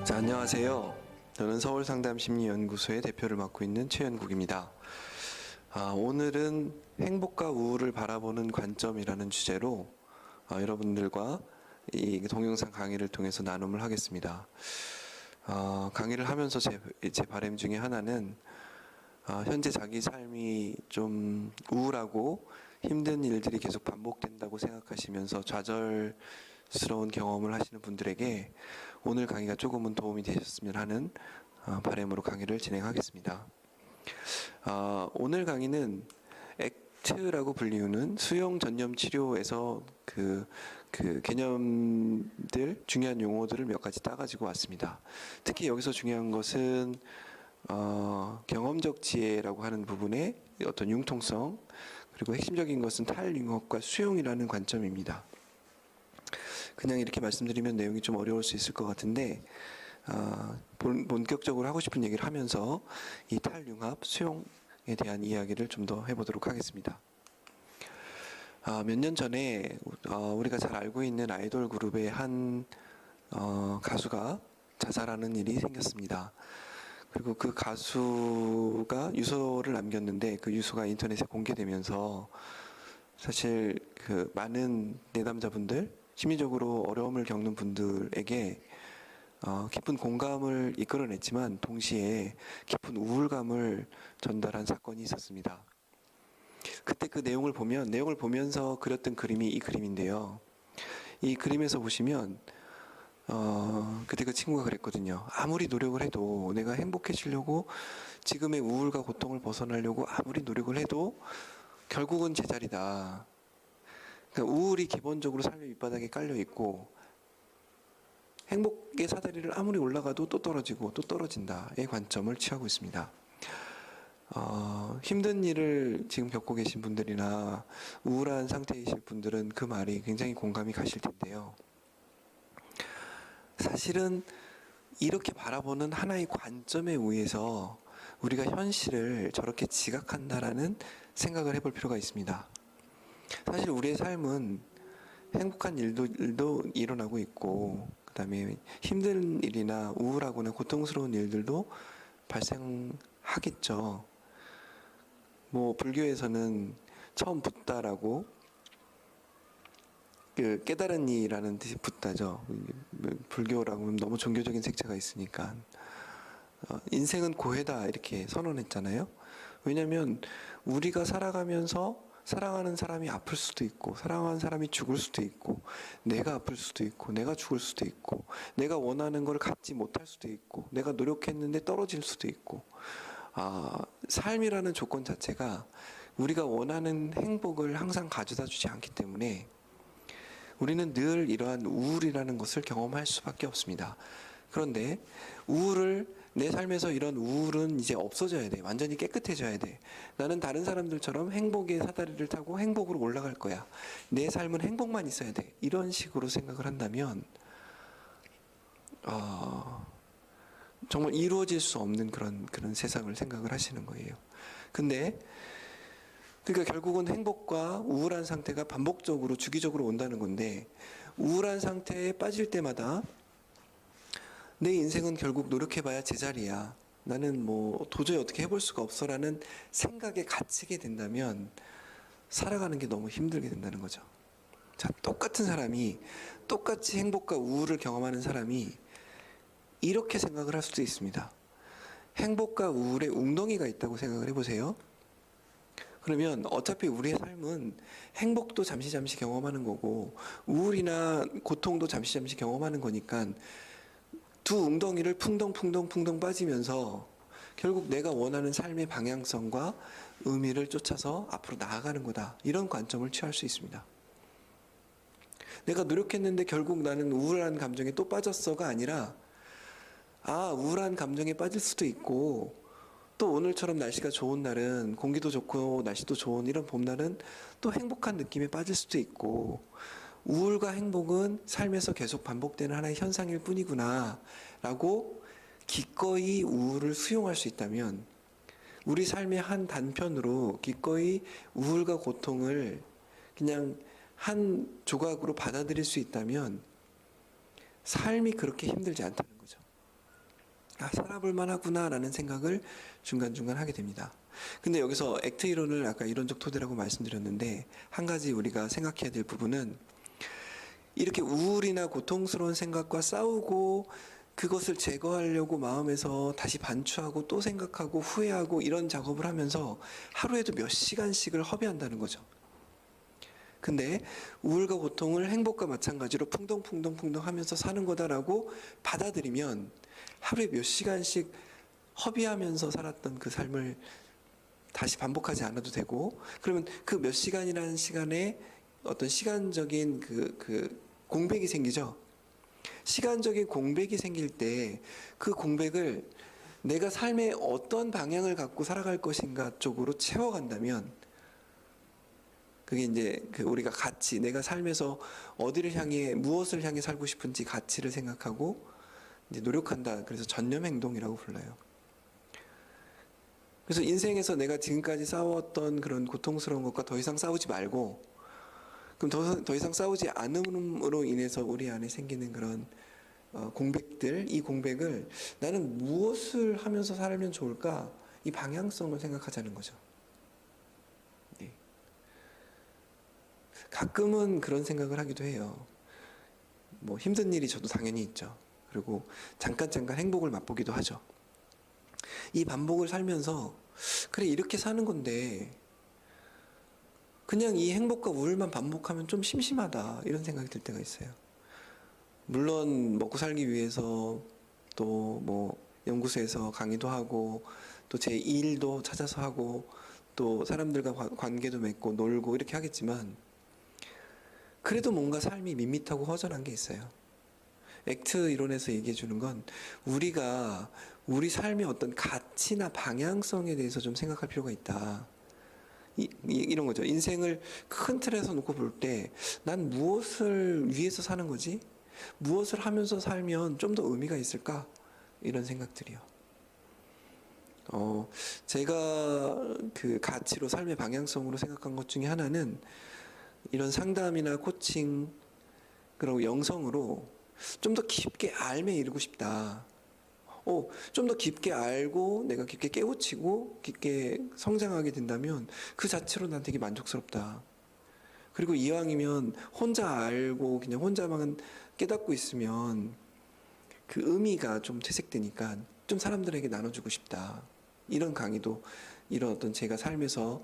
자, 안녕하세요. 저는 서울상담심리연구소의 대표를 맡고 있는 최연국입니다. 오늘은 행복과 우울을 바라보는 관점이라는 주제로 여러분들과 이 동영상 강의를 통해서 나눔을 하겠습니다. 강의를 하면서 제 바람 중에 하나는 현재 자기 삶이 좀 우울하고 힘든 일들이 계속 반복된다고 생각하시면서 좌절스러운 경험을 하시는 분들에게 오늘 강의가 조금은 도움이 되셨으면 하는 바람으로 강의를 진행하겠습니다. 오늘 강의는 액트라고 불리우는 수용 전념 치료에서 그 개념들, 중요한 용어들을 몇 가지 따가지고 왔습니다. 특히 여기서 중요한 것은 경험적 지혜라고 하는 부분의 어떤 융통성, 그리고 핵심적인 것은 탈융합과 수용이라는 관점입니다. 그냥 이렇게 말씀드리면 내용이 좀 어려울 수 있을 것 같은데 본격적으로 하고 싶은 얘기를 하면서 이 탈융합, 수용에 대한 이야기를 좀 더 해보도록 하겠습니다. 몇 년 전에 우리가 잘 알고 있는 아이돌 그룹의 한 가수가 자살하는 일이 생겼습니다. 그리고 그 가수가 유서를 남겼는데 그 유서가 인터넷에 공개되면서 사실 그 많은 내담자분들, 심리적으로 어려움을 겪는 분들에게 깊은 공감을 이끌어냈지만 동시에 깊은 우울감을 전달한 사건이 있었습니다. 그때 그 내용을 보면서 그렸던 그림이 이 그림인데요. 이 그림에서 보시면 그때 그 친구가 그랬거든요. 아무리 노력을 해도 내가 행복해지려고 지금의 우울과 고통을 벗어나려고 아무리 노력을 해도 결국은 제자리다. 그러니까 우울이 기본적으로 삶의 밑바닥에 깔려 있고 행복의 사다리를 아무리 올라가도 또 떨어지고 또 떨어진다의 관점을 취하고 있습니다. 힘든 일을 지금 겪고 계신 분들이나 우울한 상태이실 분들은 그 말이 굉장히 공감이 가실 텐데요. 사실은 이렇게 바라보는 하나의 관점에 의해서 우리가 현실을 저렇게 지각한다라는 생각을 해볼 필요가 있습니다. 사실 우리의 삶은 행복한 일도 일어나고 있고 그 다음에 힘든 일이나 우울하거나 고통스러운 일들도 발생하겠죠. 뭐 불교에서는 처음 붓다라고 그 깨달은 이라는 뜻이 붓다죠. 불교라고 하면 너무 종교적인 색채가 있으니까 인생은 고해다 이렇게 선언했잖아요. 왜냐하면 우리가 살아가면서 사랑하는 사람이 아플 수도 있고 사랑하는 사람이 죽을 수도 있고 내가 아플 수도 있고 내가 죽을 수도 있고 내가 원하는 걸 갖지 못할 수도 있고 내가 노력했는데 떨어질 수도 있고 삶이라는 조건 자체가 우리가 원하는 행복을 항상 가져다 주지 않기 때문에 우리는 늘 이러한 우울이라는 것을 경험할 수밖에 없습니다. 그런데 내 삶에서 이런 우울은 이제 없어져야 돼. 완전히 깨끗해져야 돼. 나는 다른 사람들처럼 행복의 사다리를 타고 행복으로 올라갈 거야. 내 삶은 행복만 있어야 돼. 이런 식으로 생각을 한다면 정말 이루어질 수 없는 그런 세상을 생각을 하시는 거예요. 근데 그러니까 결국은 행복과 우울한 상태가 반복적으로 주기적으로 온다는 건데 우울한 상태에 빠질 때마다 내 인생은 결국 노력해봐야 제자리야. 나는 뭐 도저히 어떻게 해볼 수가 없어라는 생각에 갇히게 된다면 살아가는 게 너무 힘들게 된다는 거죠. 자, 똑같은 사람이 똑같이 행복과 우울을 경험하는 사람이 이렇게 생각을 할 수도 있습니다. 행복과 우울에 웅덩이가 있다고 생각을 해보세요. 그러면 어차피 우리의 삶은 행복도 잠시 경험하는 거고 우울이나 고통도 잠시 경험하는 거니까 두 웅덩이를 풍덩 빠지면서 결국 내가 원하는 삶의 방향성과 의미를 쫓아서 앞으로 나아가는 거다. 이런 관점을 취할 수 있습니다. 내가 노력했는데 결국 나는 우울한 감정에 또 빠졌어가 아니라 우울한 감정에 빠질 수도 있고 또 오늘처럼 날씨가 좋은 날은 공기도 좋고 날씨도 좋은 이런 봄날은 또 행복한 느낌에 빠질 수도 있고 우울과 행복은 삶에서 계속 반복되는 하나의 현상일 뿐이구나 라고 기꺼이 우울을 수용할 수 있다면 우리 삶의 한 단편으로 기꺼이 우울과 고통을 그냥 한 조각으로 받아들일 수 있다면 삶이 그렇게 힘들지 않다는 거죠. 살아볼 만하구나라는 생각을 중간중간 하게 됩니다. 근데 여기서 액트 이론을 아까 이론적 토대라고 말씀드렸는데, 한 가지 우리가 생각해야 될 부분은, 이렇게 우울이나 고통스러운 생각과 싸우고 그것을 제거하려고 마음에서 다시 반추하고 또 생각하고 후회하고 이런 작업을 하면서 하루에도 몇 시간씩을 허비한다는 거죠. 근데 우울과 고통을 행복과 마찬가지로 풍덩풍덩 하면서 사는 거다라고 받아들이면 하루에 몇 시간씩 허비하면서 살았던 그 삶을 다시 반복하지 않아도 되고, 그러면 그 몇 시간이라는 시간에 어떤 시간적인 그 공백이 생기죠. 시간적인 공백이 생길 때 그 공백을 내가 삶의 어떤 방향을 갖고 살아갈 것인가 쪽으로 채워간다면, 그게 이제 그 우리가 가치, 내가 삶에서 어디를 향해 무엇을 향해 살고 싶은지 가치를 생각하고 이제 노력한다. 그래서 전념 행동이라고 불러요. 그래서 인생에서 내가 지금까지 싸웠던 그런 고통스러운 것과 더 이상 싸우지 말고, 그럼 더 이상 싸우지 않음으로 인해서 우리 안에 생기는 그런 공백들, 이 공백을 나는 무엇을 하면서 살면 좋을까? 이 방향성을 생각하자는 거죠. 네. 가끔은 그런 생각을 하기도 해요. 뭐 힘든 일이 저도 당연히 있죠. 그리고 잠깐 행복을 맛보기도 하죠. 이 반복을 살면서 그래 이렇게 사는 건데 그냥 이 행복과 우울만 반복하면 좀 심심하다 이런 생각이 들 때가 있어요. 물론 먹고 살기 위해서 또 뭐 연구소에서 강의도 하고 또 제 일도 찾아서 하고 또 사람들과 관계도 맺고 놀고 이렇게 하겠지만 그래도 뭔가 삶이 밋밋하고 허전한 게 있어요. 액트 이론에서 얘기해 주는 건 우리가 우리 삶의 어떤 가치나 방향성에 대해서 좀 생각할 필요가 있다. 이런 거죠. 인생을 큰 틀에서 놓고 볼 때 난 무엇을 위해서 사는 거지? 무엇을 하면서 살면 좀 더 의미가 있을까? 이런 생각들이요. 제가 그 가치로 삶의 방향성으로 생각한 것 중에 하나는 이런 상담이나 코칭 그리고 영성으로 좀 더 깊게 알매 이루고 싶다. 좀 더 깊게 알고 내가 깊게 깨우치고 깊게 성장하게 된다면 그 자체로 난 되게 만족스럽다. 그리고 이왕이면 혼자 알고 그냥 혼자만 깨닫고 있으면 그 의미가 좀 퇴색되니까 좀 사람들에게 나눠주고 싶다. 이런 강의도 이런 어떤 제가 삶에서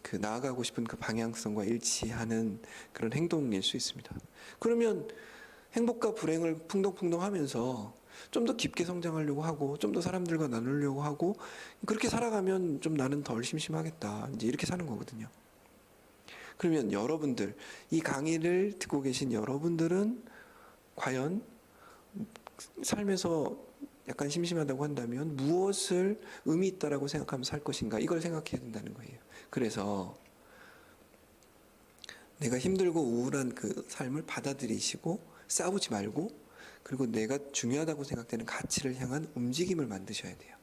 그 나아가고 싶은 그 방향성과 일치하는 그런 행동일 수 있습니다. 그러면 행복과 불행을 풍덩풍덩 하면서 좀 더 깊게 성장하려고 하고 좀 더 사람들과 나누려고 하고 그렇게 살아가면 좀 나는 덜 심심하겠다. 이제 이렇게 사는 거거든요. 그러면 여러분들, 이 강의를 듣고 계신 여러분들은 과연 삶에서 약간 심심하다고 한다면 무엇을 의미 있다라고 생각하면서 살 것인가? 이걸 생각해야 된다는 거예요. 그래서 내가 힘들고 우울한 그 삶을 받아들이시고 싸우지 말고 그리고 내가 중요하다고 생각되는 가치를 향한 움직임을 만드셔야 돼요.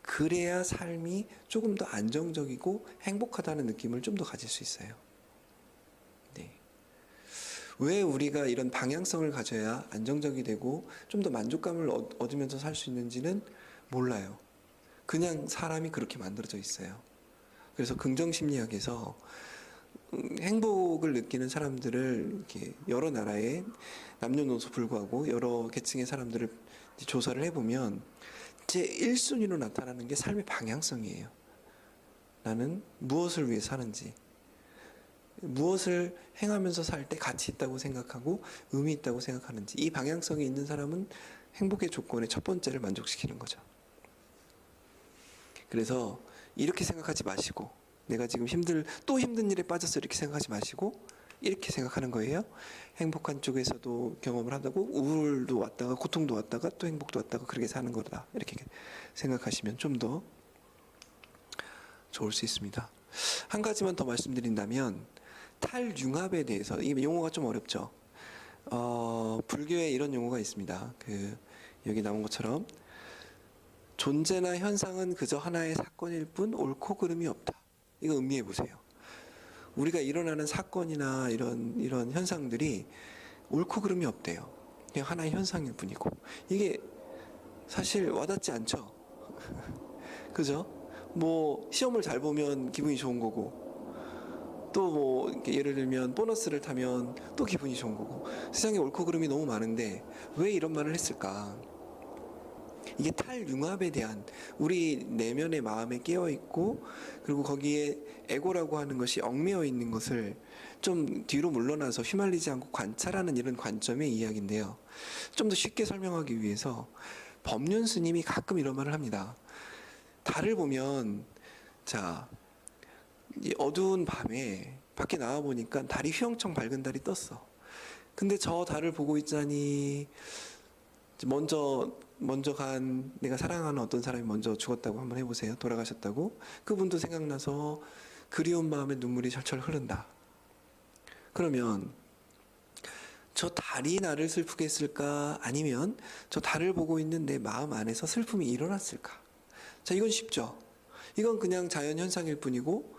그래야 삶이 조금 더 안정적이고 행복하다는 느낌을 좀 더 가질 수 있어요. 네. 왜 우리가 이런 방향성을 가져야 안정적이 되고 좀 더 만족감을 얻으면서 살 수 있는지는 몰라요. 그냥 사람이 그렇게 만들어져 있어요. 그래서 긍정심리학에서 행복을 느끼는 사람들을 이렇게 여러 나라의 남녀노소 불구하고 여러 계층의 사람들을 조사를 해보면 제 1순위로 나타나는 게 삶의 방향성이에요. 나는 무엇을 위해 사는지, 무엇을 행하면서 살 때 가치 있다고 생각하고 의미 있다고 생각하는지, 이 방향성이 있는 사람은 행복의 조건의 첫 번째를 만족시키는 거죠. 그래서 이렇게 생각하지 마시고 내가 지금 또 힘든 일에 빠졌어 이렇게 생각하지 마시고 이렇게 생각하는 거예요. 행복한 쪽에서도 경험을 한다고 우울도 왔다가 고통도 왔다가 또 행복도 왔다가 그렇게 사는 거다. 이렇게 생각하시면 좀 더 좋을 수 있습니다. 한 가지만 더 말씀드린다면 탈융합에 대해서 이 용어가 좀 어렵죠. 불교에 이런 용어가 있습니다. 여기 나온 것처럼 존재나 현상은 그저 하나의 사건일 뿐 옳고 그름이 없다. 이거 음미해 보세요. 우리가 일어나는 사건이나 이런 현상들이 옳고 그름이 없대요. 그냥 하나의 현상일 뿐이고 이게 사실 와닿지 않죠. 그죠? 뭐 시험을 잘 보면 기분이 좋은 거고, 또 뭐 예를 들면 보너스를 타면 또 기분이 좋은 거고, 세상에 옳고 그름이 너무 많은데 왜 이런 말을 했을까? 이게 탈융합에 대한 우리 내면의 마음에 깨어 있고, 그리고 거기에 에고라고 하는 것이 얽매여 있는 것을 좀 뒤로 물러나서 휘말리지 않고 관찰하는 이런 관점의 이야기인데요. 좀 더 쉽게 설명하기 위해서 법륜 스님이 가끔 이런 말을 합니다. 달을 보면, 자, 이 어두운 밤에 밖에 나와 보니까 달이 휘영청 밝은 달이 떴어. 근데 저 달을 보고 있자니 먼저 간 내가 사랑하는 어떤 사람이 먼저 죽었다고 한번 해보세요. 돌아가셨다고. 그분도 생각나서 그리운 마음에 눈물이 철철 흐른다. 그러면 저 달이 나를 슬프게 했을까? 아니면 저 달을 보고 있는 내 마음 안에서 슬픔이 일어났을까? 자, 이건 쉽죠. 이건 그냥 자연 현상일 뿐이고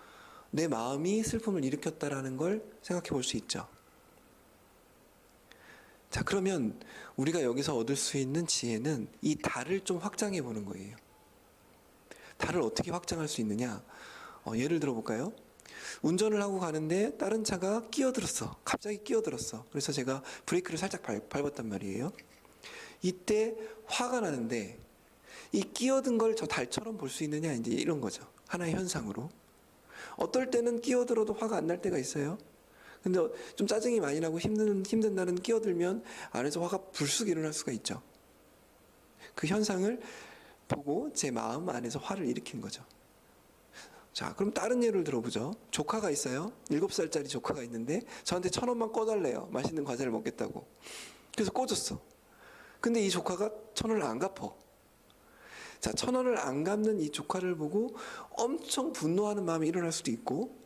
내 마음이 슬픔을 일으켰다라는 걸 생각해 볼 수 있죠. 자, 그러면 우리가 여기서 얻을 수 있는 지혜는 이 달을 좀 확장해 보는 거예요. 달을 어떻게 확장할 수 있느냐? 예를 들어 볼까요? 운전을 하고 가는데 다른 차가 끼어들었어. 갑자기 끼어들었어. 그래서 제가 브레이크를 살짝 밟았단 말이에요. 이때 화가 나는데 이 끼어든 걸 저 달처럼 볼 수 있느냐? 이제 이런 거죠. 하나의 현상으로. 어떨 때는 끼어들어도 화가 안 날 때가 있어요. 근데 좀 짜증이 많이 나고 힘든 날은 끼어들면 안에서 화가 불쑥 일어날 수가 있죠. 그 현상을 보고 제 마음 안에서 화를 일으킨 거죠. 자, 그럼 다른 예를 들어보죠. 조카가 있어요. 7살짜리 조카가 있는데 저한테 1,000원만 꺼달래요. 맛있는 과자를 먹겠다고. 그래서 꿔줬어. 근데 이 조카가 1,000원을 안 갚어. 자, 1,000원을 안 갚는 이 조카를 보고 엄청 분노하는 마음이 일어날 수도 있고,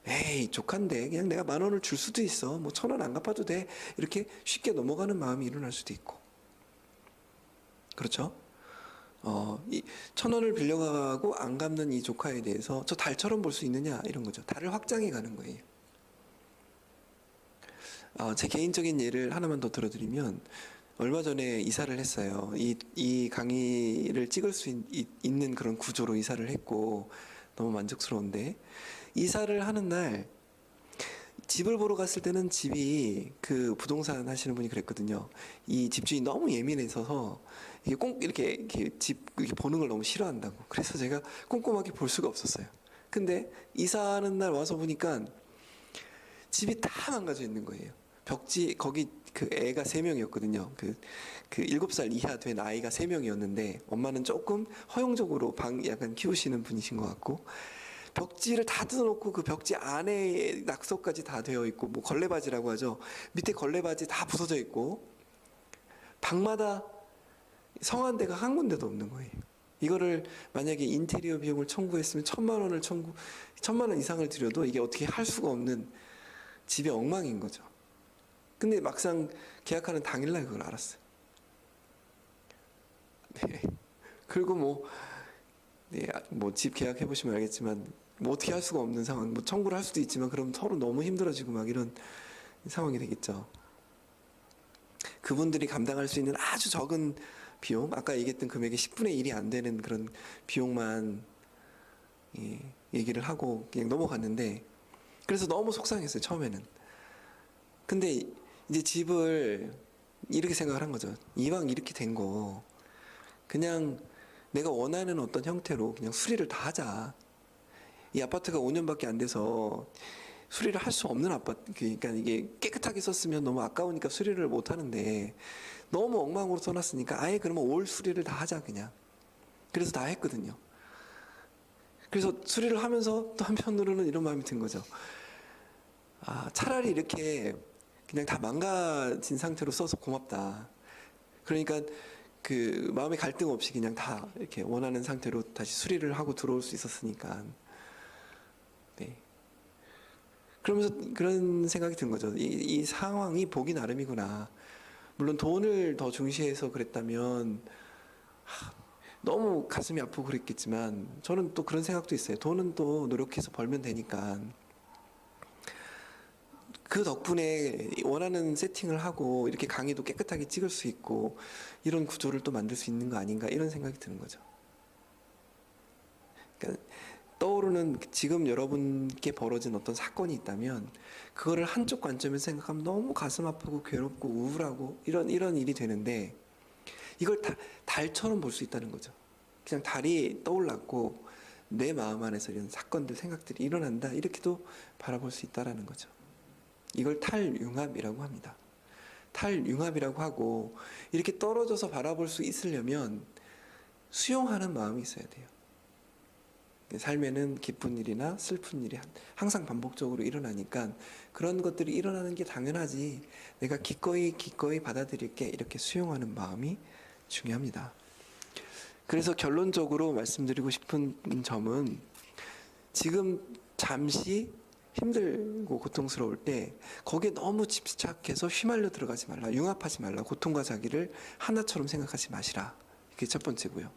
에이, 조카인데 그냥 내가 10,000원을 줄 수도 있어. 뭐 1,000원 안 갚아도 돼. 이렇게 쉽게 넘어가는 마음이 일어날 수도 있고. 그렇죠? 이 1,000원을 빌려가고 안 갚는 이 조카에 대해서 저 달처럼 볼 수 있느냐 이런 거죠. 달을 확장해 가는 거예요. 제 개인적인 예를 하나만 더 들어드리면, 얼마 전에 이사를 했어요. 이 강의를 찍을 수 있는 그런 구조로 이사를 했고 너무 만족스러운데, 이사를 하는 날 집을 보러 갔을 때는 집이, 그 부동산 하시는 분이 그랬거든요. 이 집주인이 너무 예민해서 이게 꼭 이렇게 집 이렇게 보는 걸 너무 싫어한다고. 그래서 제가 꼼꼼하게 볼 수가 없었어요. 근데 이사하는 날 와서 보니까 집이 다 망가져 있는 거예요. 벽지, 거기 그 애가 3명이었거든요. 그 7살 이하 된 아이가 3명이었는데 엄마는 조금 허용적으로 약간 키우시는 분이신 것 같고, 벽지를 다 뜯어놓고 그 벽지 안에 낙서까지 다 되어 있고, 뭐 걸레바지라고 하죠. 밑에 걸레바지 다 부서져 있고, 방마다 성한 데가 한 군데도 없는 거예요. 이거를 만약에 인테리어 비용을 청구했으면 1,000만 원 이상을 들여도 이게 어떻게 할 수가 없는 집의 엉망인 거죠. 근데 막상 계약하는 당일날 그걸 알았어요. 네. 그리고 뭐 집 계약해 보시면 알겠지만 뭐 어떻게 할 수가 없는 상황. 뭐 청구를 할 수도 있지만 그럼 서로 너무 힘들어지고 막 이런 상황이 되겠죠. 그분들이 감당할 수 있는 아주 적은 비용, 아까 얘기했던 금액의 10분의 1이 안 되는 그런 비용만 얘기를 하고 그냥 넘어갔는데, 그래서 너무 속상했어요, 처음에는. 근데 이제 집을 이렇게 생각을 한 거죠. 이왕 이렇게 된 거 그냥 내가 원하는 어떤 형태로 그냥 수리를 다 하자. 이 아파트가 5년밖에 안 돼서 수리를 할 수 없는 아파트, 그러니까 이게 깨끗하게 썼으면 너무 아까우니까 수리를 못 하는데 너무 엉망으로 써놨으니까 아예 그러면 올 수리를 다 하자 그냥. 그래서 다 했거든요. 그래서 수리를 하면서 또 한편으로는 이런 마음이 든 거죠. 차라리 이렇게 그냥 다 망가진 상태로 써서 고맙다. 그러니까 그 마음의 갈등 없이 그냥 다 이렇게 원하는 상태로 다시 수리를 하고 들어올 수 있었으니까. 네. 그러면서 그런 생각이 든 거죠. 이 상황이 보기 나름이구나. 물론 돈을 더 중시해서 그랬다면 너무 가슴이 아프고 그랬겠지만, 저는 또 그런 생각도 있어요. 돈은 또 노력해서 벌면 되니까 그 덕분에 원하는 세팅을 하고 이렇게 강의도 깨끗하게 찍을 수 있고 이런 구조를 또 만들 수 있는 거 아닌가 이런 생각이 드는 거죠. 그러니까 떠오르는 지금 여러분께 벌어진 어떤 사건이 있다면 그거를 한쪽 관점에서 생각하면 너무 가슴 아프고 괴롭고 우울하고 이런 일이 되는데 이걸 달처럼 볼 수 있다는 거죠. 그냥 달이 떠올랐고 내 마음 안에서 이런 사건들 생각들이 일어난다 이렇게도 바라볼 수 있다라는 거죠. 이걸 탈융합이라고 합니다. 탈융합이라고 하고 이렇게 떨어져서 바라볼 수 있으려면 수용하는 마음이 있어야 돼요. 삶에는 기쁜 일이나 슬픈 일이 항상 반복적으로 일어나니까 그런 것들이 일어나는 게 당연하지 내가 기꺼이 받아들일게 이렇게 수용하는 마음이 중요합니다. 그래서 결론적으로 말씀드리고 싶은 점은 지금 잠시 힘들고 고통스러울 때 거기에 너무 집착해서 휘말려 들어가지 말라. 융합하지 말라. 고통과 자기를 하나처럼 생각하지 마시라. 이게 첫 번째고요.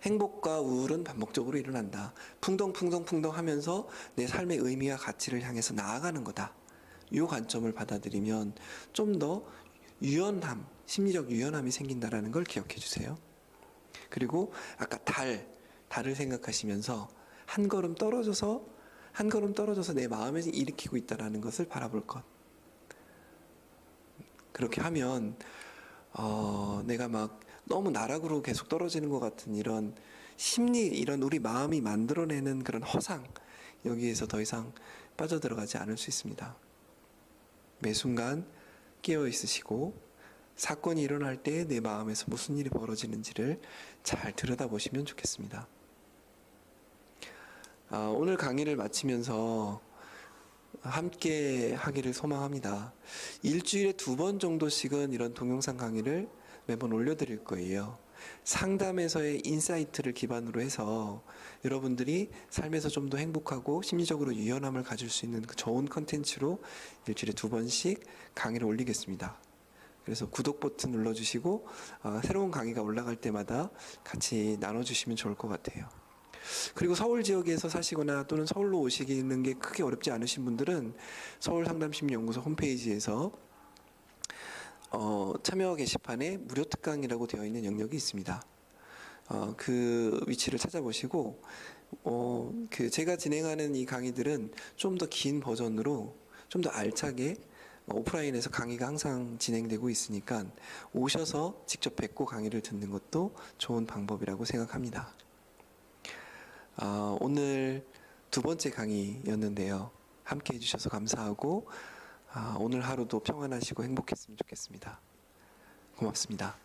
행복과 우울은 반복적으로 일어난다. 풍덩 하면서 내 삶의 의미와 가치를 향해서 나아가는 거다. 이 관점을 받아들이면 좀 더 유연함, 심리적 유연함이 생긴다라는 걸 기억해 주세요. 그리고 아까 달을 생각하시면서 한 걸음 떨어져서 내 마음에서 일으키고 있다라는 것을 바라볼 것. 그렇게 하면 내가 막 너무 나락으로 계속 떨어지는 것 같은 이런 심리, 이런 우리 마음이 만들어내는 그런 허상, 여기에서 더 이상 빠져들어가지 않을 수 있습니다. 매 순간 깨어 있으시고 사건이 일어날 때 내 마음에서 무슨 일이 벌어지는지를 잘 들여다보시면 좋겠습니다. 오늘 강의를 마치면서 함께 하기를 소망합니다. 일주일에 2번 정도씩은 이런 동영상 강의를 매번 올려드릴 거예요. 상담에서의 인사이트를 기반으로 해서 여러분들이 삶에서 좀 더 행복하고 심리적으로 유연함을 가질 수 있는 그 좋은 컨텐츠로 일주일에 2번씩 강의를 올리겠습니다. 그래서 구독 버튼 눌러주시고 새로운 강의가 올라갈 때마다 같이 나눠주시면 좋을 것 같아요. 그리고 서울 지역에서 사시거나 또는 서울로 오시는 게 크게 어렵지 않으신 분들은 서울상담심리연구소 홈페이지에서 참여 게시판에 무료 특강이라고 되어 있는 영역이 있습니다. 그 위치를 찾아보시고 제가 진행하는 이 강의들은 좀 더 긴 버전으로 좀 더 알차게 오프라인에서 강의가 항상 진행되고 있으니까 오셔서 직접 뵙고 강의를 듣는 것도 좋은 방법이라고 생각합니다. 오늘 2번째 강의였는데요. 함께 해주셔서 감사하고 오늘 하루도 평안하시고 행복했으면 좋겠습니다. 고맙습니다.